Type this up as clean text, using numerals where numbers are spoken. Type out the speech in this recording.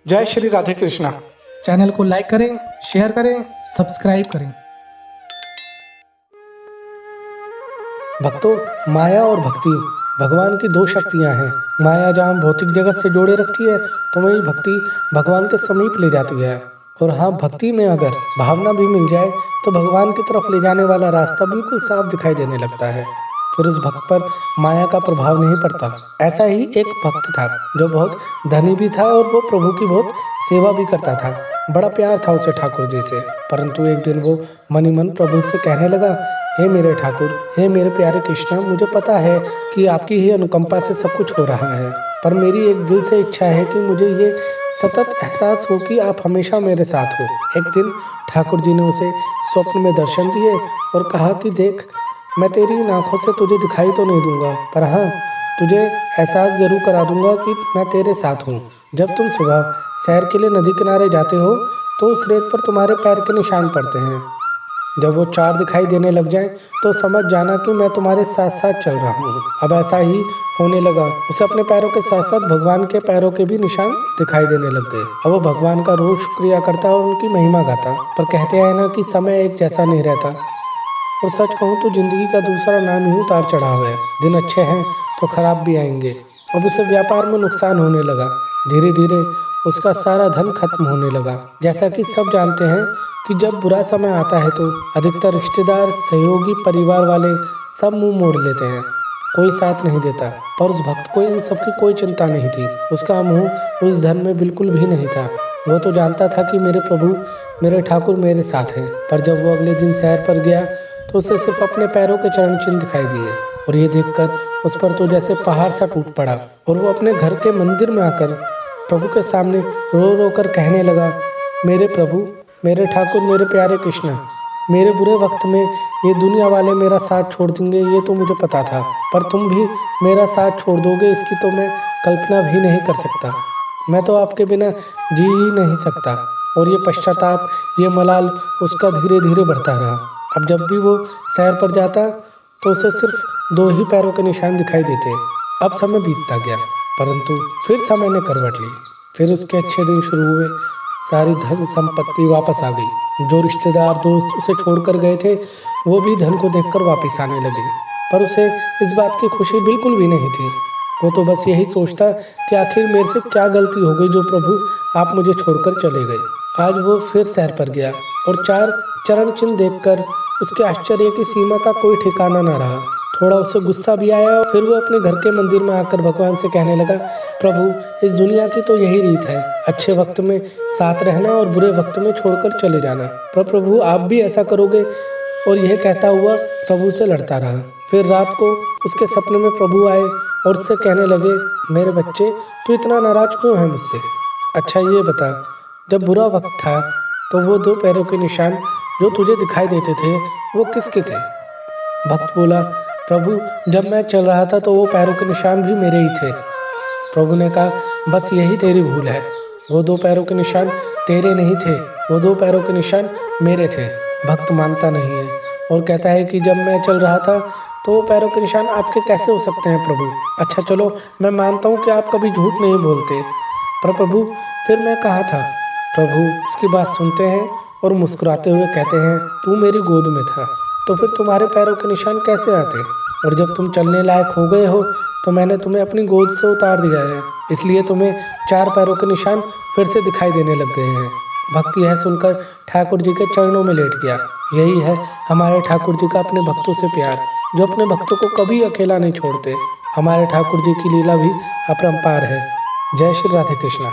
जय श्री राधे कृष्णा। चैनल को लाइक करें, शेयर करें, सब्सक्राइब करें। भक्तों, माया और भक्ति भगवान की दो शक्तियां हैं। माया जहाँ भौतिक जगत से जोड़े रखती है तो वही भक्ति भगवान के समीप ले जाती है। और हाँ, भक्ति में अगर भावना भी मिल जाए तो भगवान की तरफ ले जाने वाला रास्ता बिल्कुल साफ दिखाई देने लगता है। फिर उस भक्त पर माया का प्रभाव नहीं पड़ता। ऐसा ही एक भक्त था जो बहुत धनी भी था और वो प्रभु की बहुत सेवा भी करता था। बड़ा प्यार था उसे ठाकुर जी से। परंतु एक दिन वो मन ही मन प्रभु से कहने लगा, हे मेरे ठाकुर, हे मेरे प्यारे कृष्ण, मुझे पता है कि आपकी ही अनुकंपा से सब कुछ हो रहा है, पर मेरी एक दिल से इच्छा है कि मुझे ये सतत एहसास हो कि आप हमेशा मेरे साथ हो। एक दिन ठाकुर जी ने उसे स्वप्न में दर्शन दिए और कहा कि देख, मैं तेरी इन आँखों से तुझे दिखाई तो नहीं दूंगा, पर हाँ, तुझे एहसास जरूर करा दूंगा कि मैं तेरे साथ हूँ। जब तुम सुबह सैर के लिए नदी किनारे जाते हो तो उस रेत पर तुम्हारे पैर के निशान पड़ते हैं। जब वो चार दिखाई देने लग जाएं तो समझ जाना कि मैं तुम्हारे साथ साथ चल रहा हूँ। अब ऐसा ही होने लगा। उसे अपने पैरों के साथ साथ भगवान के पैरों के भी निशान दिखाई देने लग गए। अब वो भगवान का रोज शुक्रिया करता और उनकी महिमा गाता। पर कहते हैं ना कि समय एक जैसा नहीं रहता। और सच कहूँ तो जिंदगी का दूसरा नाम ही उतार चढ़ाव है। दिन अच्छे हैं तो खराब भी आएंगे। अब उसे व्यापार में नुकसान होने लगा। धीरे धीरे उसका सारा धन खत्म होने लगा। जैसा कि सब जानते हैं कि जब बुरा समय आता है तो अधिकतर रिश्तेदार, सहयोगी, परिवार वाले सब मुंह मोड़ लेते हैं, कोई साथ नहीं देता। पर उस भक्त को इन सब की कोई चिंता नहीं थी। उसका मुंह उस धन में बिल्कुल भी नहीं था। वो तो जानता था कि मेरे प्रभु, मेरे ठाकुर मेरे साथ हैं। पर जब वो अगले दिन सैर पर गया तो उसे सिर्फ अपने पैरों के चरण चिन्ह दिखाई दिए। और ये देखकर उस पर तो जैसे पहाड़ सा टूट पड़ा। और वो अपने घर के मंदिर में आकर प्रभु के सामने रो रो कर कहने लगा, मेरे प्रभु, मेरे ठाकुर, मेरे प्यारे कृष्ण, मेरे बुरे वक्त में ये दुनिया वाले मेरा साथ छोड़ देंगे ये तो मुझे पता था, पर तुम भी मेरा साथ छोड़ दोगे इसकी तो मैं कल्पना भी नहीं कर सकता। मैं तो आपके बिना जी ही नहीं सकता। और ये पश्चाताप, ये मलाल उसका धीरे धीरे बढ़ता रहा। अब जब भी वो सैर पर जाता तो उसे सिर्फ दो ही पैरों के निशान दिखाई देते। अब समय बीतता गया, परंतु फिर समय ने करवट ली। फिर उसके अच्छे दिन शुरू हुए। सारी धन संपत्ति वापस आ गई। जो रिश्तेदार, दोस्त उसे छोड़कर गए थे वो भी धन को देखकर वापस आने लगे। पर उसे इस बात की खुशी बिल्कुल भी नहीं थी। वो तो बस यही सोचता कि आखिर मेरे से क्या गलती हो गई जो प्रभु आप मुझे छोड़कर चले गए। आज वो फिर सैर पर गया और चार चरण चिन्ह देखकर उसके आश्चर्य की सीमा का कोई ठिकाना न रहा। थोड़ा उसे गुस्सा भी आया और फिर वो अपने घर के मंदिर में आकर भगवान से कहने लगा, प्रभु, इस दुनिया की तो यही रीत है, अच्छे वक्त में साथ रहना और बुरे वक्त में छोड़कर चले जाना। पर प्रभु, आप भी ऐसा करोगे? और यह कहता हुआ प्रभु से लड़ता रहा। फिर रात को उसके सपने में प्रभु आए और उससे कहने लगे, मेरे बच्चे, तू इतना नाराज क्यों है मुझसे? अच्छा ये बता, जब बुरा वक्त था तो वो दो पैरों के निशान जो तुझे दिखाई देते थे वो किसके थे? भक्त बोला, प्रभु, जब मैं चल रहा था तो वो पैरों के निशान भी मेरे ही थे। प्रभु ने कहा, बस यही तेरी भूल है। वो दो पैरों के निशान तेरे नहीं थे, वो दो पैरों के निशान मेरे थे। भक्त मानता नहीं है और कहता है कि जब मैं चल रहा था तो वो पैरों के निशान आपके कैसे हो सकते हैं प्रभु? अच्छा चलो, मैं मानता हूँ कि आप कभी झूठ नहीं बोलते, पर प्रभु, फिर मैं कहाँ था? प्रभु इसकी बात सुनते हैं और मुस्कुराते हुए कहते हैं, तू मेरी गोद में था, तो फिर तुम्हारे पैरों के निशान कैसे आते? और जब तुम चलने लायक हो गए हो तो मैंने तुम्हें अपनी गोद से उतार दिया है, इसलिए तुम्हें चार पैरों के निशान फिर से दिखाई देने लग गए हैं। भक्त यह सुनकर ठाकुर जी के चरणों में लेट गया। यही है हमारे ठाकुर जी का अपने भक्तों से प्यार, जो अपने भक्तों को कभी अकेला नहीं छोड़ते। हमारे ठाकुर जी की लीला भी अपरंपार है। जय श्री राधे कृष्णा।